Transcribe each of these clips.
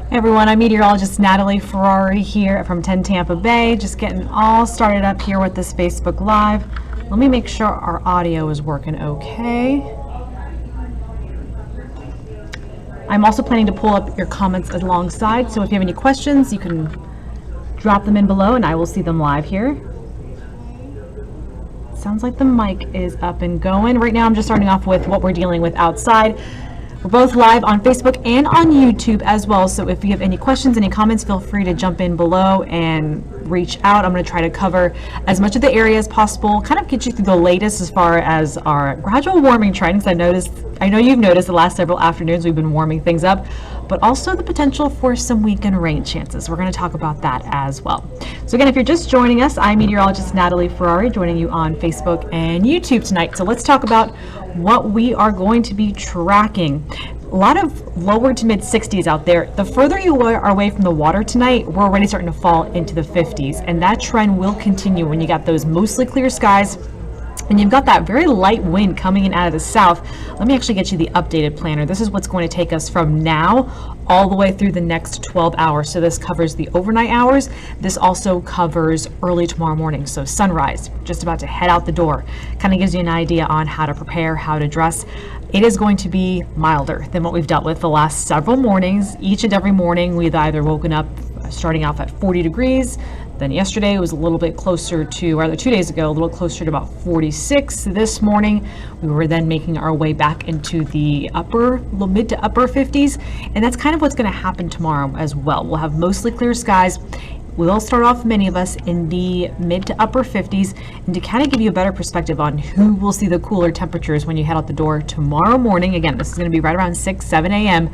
Hey everyone, I'm meteorologist Natalie Ferrari here from 10 Tampa Bay, just getting all started up here with this Facebook Live. Let me make sure our audio is working okay. I'm also planning to pull up your comments alongside, so if you have any questions, you can drop them in below and I will see them live here. Sounds like the mic is up and going. Right now I'm just starting off with what we're dealing with outside. We're both live on Facebook and on YouTube as well, so if you have any questions, any comments, feel free to jump in below and reach out. I'm going to try to cover as much of the area as possible, kind of get you through the latest as far as our gradual warming trends. I know you've noticed the last several afternoons we've been warming things up, but also the potential for some weekend rain chances. We're going to talk about that as well. So again, if you're just joining us, I'm meteorologist Natalie Ferrari, joining you on Facebook and YouTube tonight. So let's talk about what we are going to be tracking. A lot of lower to mid 60s out there. The further you are away from the water tonight, we're already starting to fall into the 50s, and that trend will continue when you got those mostly clear skies and you've got that very light wind coming in out of the south. Let me actually get you the updated planner. This is what's going to take us from now all the way through the next 12 hours. So this covers the overnight hours. This also covers early tomorrow morning. So sunrise, just about to head out the door. Kind of gives you an idea on how to prepare, how to dress. It is going to be milder than what we've dealt with the last several mornings. Each and every morning, we've either woken up starting off at 40 degrees. Then yesterday it was a little bit closer to, or 2 days ago, a little closer to about 46. This morning, we were then making our way back into the mid to upper 50s. And that's kind of what's going to happen tomorrow as well. We'll have mostly clear skies. We'll start off, many of us, in the mid to upper 50s, and to kind of give you a better perspective on who will see the cooler temperatures when you head out the door tomorrow morning. Again, this is going to be right around 6, 7 a.m.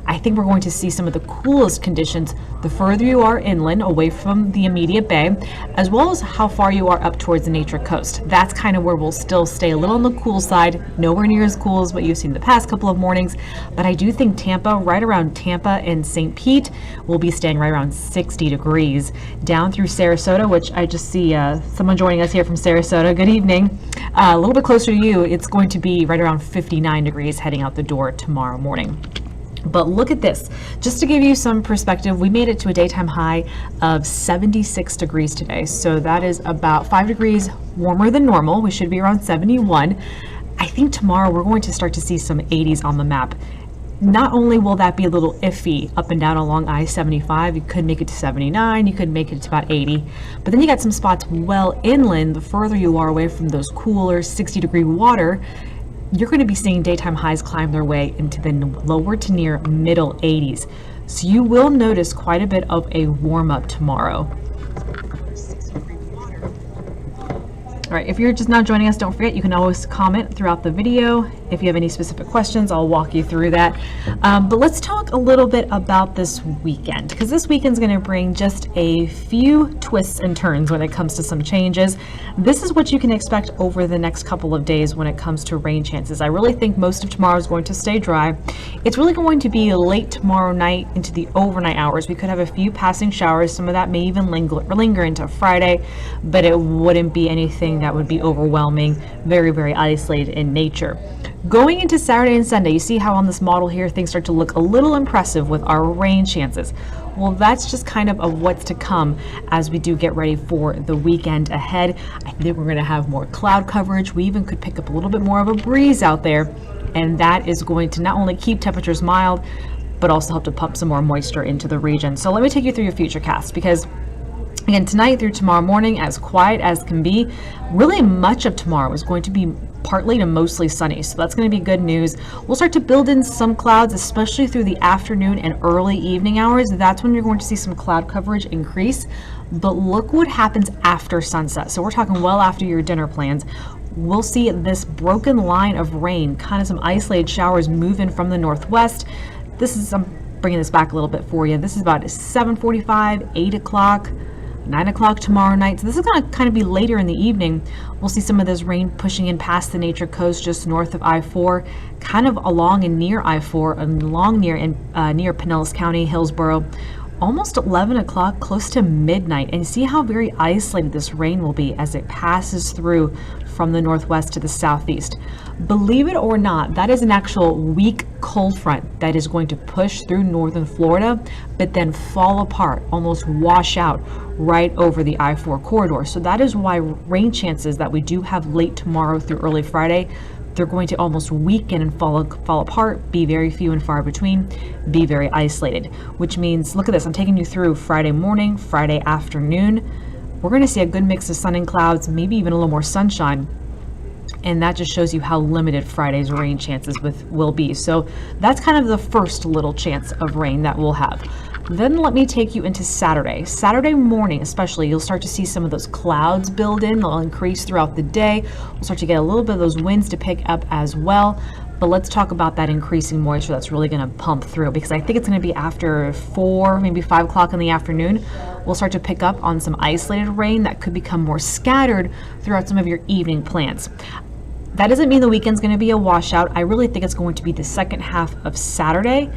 I think we're going to see some of the coolest conditions the further you are inland, away from the immediate bay, as well as how far you are up towards the nature coast. That's kind of where we'll still stay a little on the cool side, nowhere near as cool as what you've seen the past couple of mornings. But I do think Tampa, right around Tampa and St. Pete, will be staying right around 60 degrees. Down through Sarasota, which I just see someone joining us here from Sarasota. Good evening. A little bit closer to you, it's going to be right around 59 degrees heading out the door tomorrow morning. But look at this. Just to give you some perspective, we made it to a daytime high of 76 degrees today. So that is about 5 degrees warmer than normal. We should be around 71. I think tomorrow we're going to start to see some 80s on the map. Not only will that be a little iffy up and down along I-75, you could make it to 79, you could make it to about 80, but then you got some spots well inland. The further you are away from those cooler 60-degree water, you're going to be seeing daytime highs climb their way into the lower to near middle 80s. So you will notice quite a bit of a warm-up tomorrow. All right, if you're just now joining us, don't forget you can always comment throughout the video. If you have any specific questions, I'll walk you through that. But let's talk a little bit about this weekend, because this weekend's going to bring just a few twists and turns when it comes to some changes. This is what you can expect over the next couple of days when it comes to rain chances. I really think most of tomorrow is going to stay dry. It's really going to be late tomorrow night into the overnight hours. We could have a few passing showers. Some of that may even linger into Friday, but it wouldn't be anything that would be overwhelming, very, very isolated in nature. Going into Saturday and Sunday, you see how on this model here things start to look a little impressive with our rain chances. Well, that's just kind of what's to come as we do get ready for the weekend ahead. I think we're going to have more cloud coverage. We even could pick up a little bit more of a breeze out there, and that is going to not only keep temperatures mild, but also help to pump some more moisture into the region. So let me take you through your future cast, because again, tonight through tomorrow morning, as quiet as can be. Really much of tomorrow is going to be partly to mostly sunny, so that's going to be good news. We'll start to build in some clouds, especially through the afternoon and early evening hours. That's when you're going to see some cloud coverage increase. But look what happens after sunset. So we're talking well after your dinner plans. We'll see this broken line of rain, kind of some isolated showers move in from the northwest. This is, I'm bringing this back a little bit for you. This is about 7:45, 8 o'clock. 9 o'clock tomorrow night. So this is going to kind of be later in the evening. We'll see some of this rain pushing in past the nature coast just north of I-4, kind of along and near I-4, and along near Pinellas County, Hillsborough, almost 11 o'clock, close to midnight. And see how very isolated this rain will be as it passes through from the northwest to the southeast. Believe it or not, that is an actual weak cold front that is going to push through northern Florida, but then fall apart, almost wash out right over the I-4 corridor. So that is why rain chances that we do have late tomorrow through early Friday, they're going to almost weaken and fall apart, be very few and far between, be very isolated, which means, look at this, I'm taking you through Friday morning, Friday afternoon. We're going to see a good mix of sun and clouds, maybe even a little more sunshine. And that just shows you how limited Friday's rain chances will be. So that's kind of the first little chance of rain that we'll have. Then let me take you into Saturday. Saturday morning especially, you'll start to see some of those clouds build in. They'll increase throughout the day. We'll start to get a little bit of those winds to pick up as well. But let's talk about that increasing moisture that's really going to pump through, because I think it's going to be after 4, maybe 5 o'clock in the afternoon. We'll start to pick up on some isolated rain that could become more scattered throughout some of your evening plans. That doesn't mean the weekend's going to be a washout. I really think it's going to be the second half of Saturday.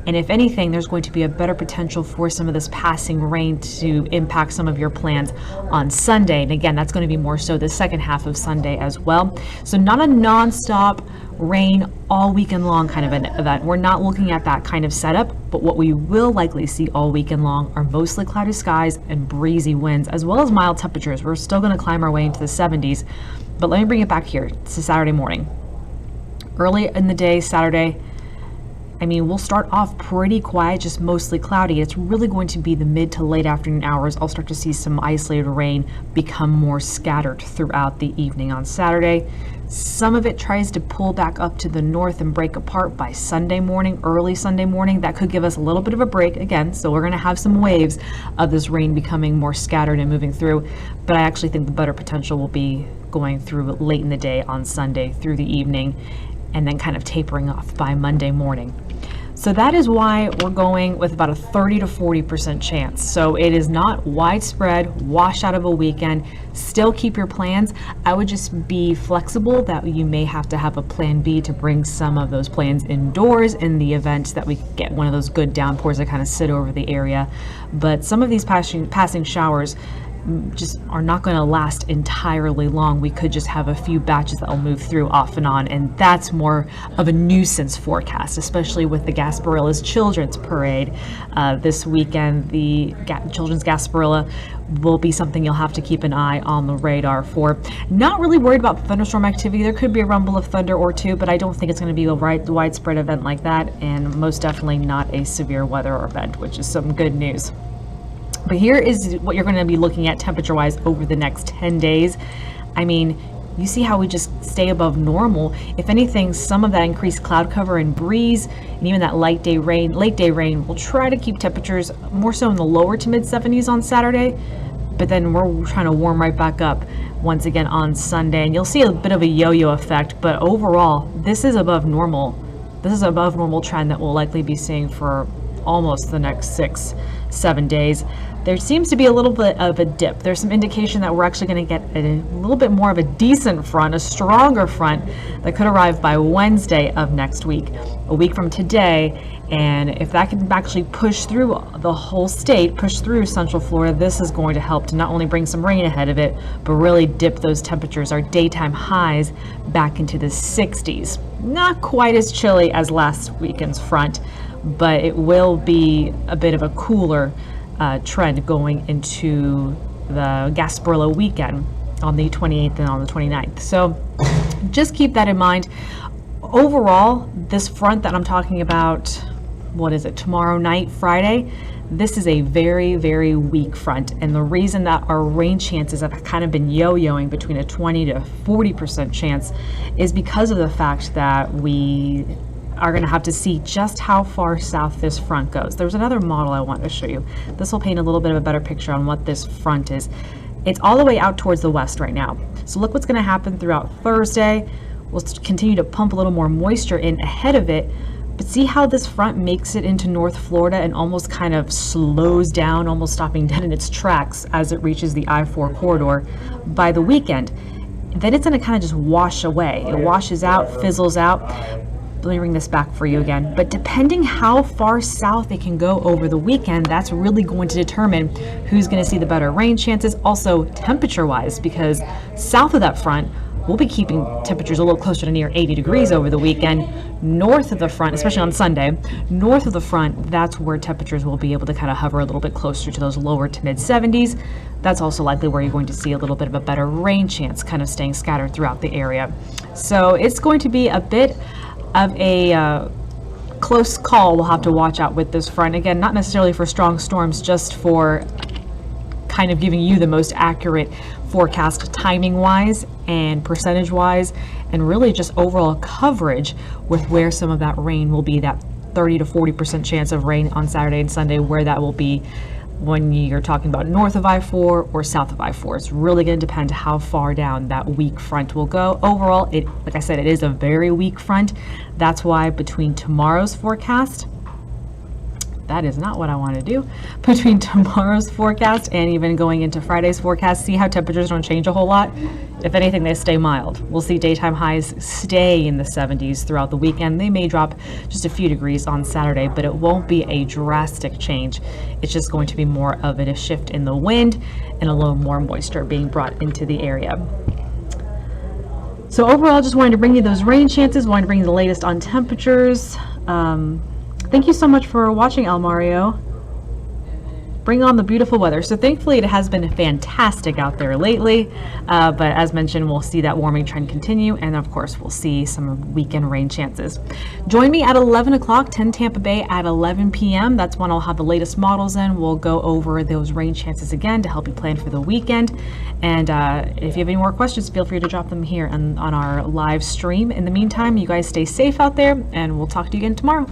And if anything, there's going to be a better potential for some of this passing rain to impact some of your plans on Sunday. And again, that's going to be more so the second half of Sunday as well. So not a non-stop rain all weekend long kind of an event. We're not looking at that kind of setup, but what we will likely see all weekend long are mostly cloudy skies and breezy winds, as well as mild temperatures. We're still going to climb our way into the 70s. But let me bring it back here to Saturday morning. Early in the day, Saturday, we'll start off pretty quiet, just mostly cloudy. It's really going to be the mid to late afternoon hours. I'll start to see some isolated rain become more scattered throughout the evening on Saturday. Some of it tries to pull back up to the north and break apart by Sunday morning, early Sunday morning. That could give us a little bit of a break again. So we're going to have some waves of this rain becoming more scattered and moving through. But I actually think the better potential will be going through late in the day on Sunday through the evening, and then kind of tapering off by Monday morning. So that is why we're going with about a 30 to 40% chance. So it is not widespread, wash out of a weekend. Still keep your plans. I would just be flexible that you may have to have a plan B to bring some of those plans indoors in the event that we get one of those good downpours that kind of sit over the area. But some of these passing showers just are not going to last entirely long. We could just have a few batches that will move through off and on, and that's more of a nuisance forecast, especially with the Gasparilla's Children's Parade this weekend. The Children's Gasparilla will be something you'll have to keep an eye on the radar for. Not really worried about thunderstorm activity. There could be a rumble of thunder or two, but I don't think it's going to be a widespread event like that, and most definitely not a severe weather event, which is some good news. But here is what you're going to be looking at temperature-wise over the next 10 days. You see how we just stay above normal. If anything, some of that increased cloud cover and breeze, and even that late day rain will try to keep temperatures more so in the lower to mid 70s on Saturday. But then we're trying to warm right back up once again on Sunday. And you'll see a bit of a yo-yo effect, but overall, this is above normal. This is above normal trend that we'll likely be seeing for almost the next 6-7 days. There seems to be a little bit of a dip. There's some indication that we're actually going to get a little bit more of a decent front, a stronger front that could arrive by Wednesday of next week, a week from today. And if that can actually push through the whole state, push through Central Florida, this is going to help to not only bring some rain ahead of it, but really dip those temperatures, our daytime highs, back into the 60s. Not quite as chilly as last weekend's front, but it will be a bit of a cooler trend going into the Gasparilla weekend on the 28th and on the 29th. So just keep that in mind. Overall, this front that I'm talking about, tomorrow night, Friday, this is a very, very weak front. And the reason that our rain chances have kind of been yo-yoing between a 20 to 40% chance is because of the fact that we are going to have to see just how far south this front goes. There's another model I want to show you. This will paint a little bit of a better picture on what this front is. It's all the way out towards the west right now. So look what's going to happen throughout Thursday. We'll continue to pump a little more moisture in ahead of it. But see how this front makes it into North Florida and almost kind of slows down, almost stopping dead in its tracks as it reaches the I-4 corridor by the weekend. Then it's going to kind of just wash away. It washes out, fizzles out. Let me bring this back for you again. But depending how far south it can go over the weekend, that's really going to determine who's going to see the better rain chances. Also temperature-wise, because south of that front, we'll be keeping temperatures a little closer to near 80 degrees over the weekend. North of the front, especially on Sunday, north of the front, that's where temperatures will be able to kind of hover a little bit closer to those lower to mid 70s. That's also likely where you're going to see a little bit of a better rain chance, kind of staying scattered throughout the area. So it's going to be a bit of a close call. We'll have to watch out with this front. Again, not necessarily for strong storms, just for kind of giving you the most accurate forecast timing wise and percentage wise, and really just overall coverage with where some of that rain will be, that 30 to 40% chance of rain on Saturday and Sunday, where that will be when you're talking about north of I-4 or south of I-4. It's really going to depend how far down that weak front will go. Overall, like I said, it is a very weak front. That's why between tomorrow's forecast, that is not what I want to do. Between tomorrow's forecast and even going into Friday's forecast, see how temperatures don't change a whole lot. If anything, they stay mild. We'll see daytime highs stay in the 70s throughout the weekend. They may drop just a few degrees on Saturday, but it won't be a drastic change. It's just going to be more of a shift in the wind and a little more moisture being brought into the area. So overall, just wanted to bring you those rain chances, wanted to bring you the latest on temperatures. Thank you so much for watching, El Mario. Bring on the beautiful weather. So thankfully it has been fantastic out there lately, but as mentioned, we'll see that warming trend continue, and of course we'll see some weekend rain chances. Join me at 11 o'clock, 10 Tampa Bay at 11 p.m. That's when I'll have the latest models in. We'll go over those rain chances again to help you plan for the weekend. And if you have any more questions, feel free to drop them here on our live stream. In the meantime, you guys stay safe out there, and we'll talk to you again tomorrow.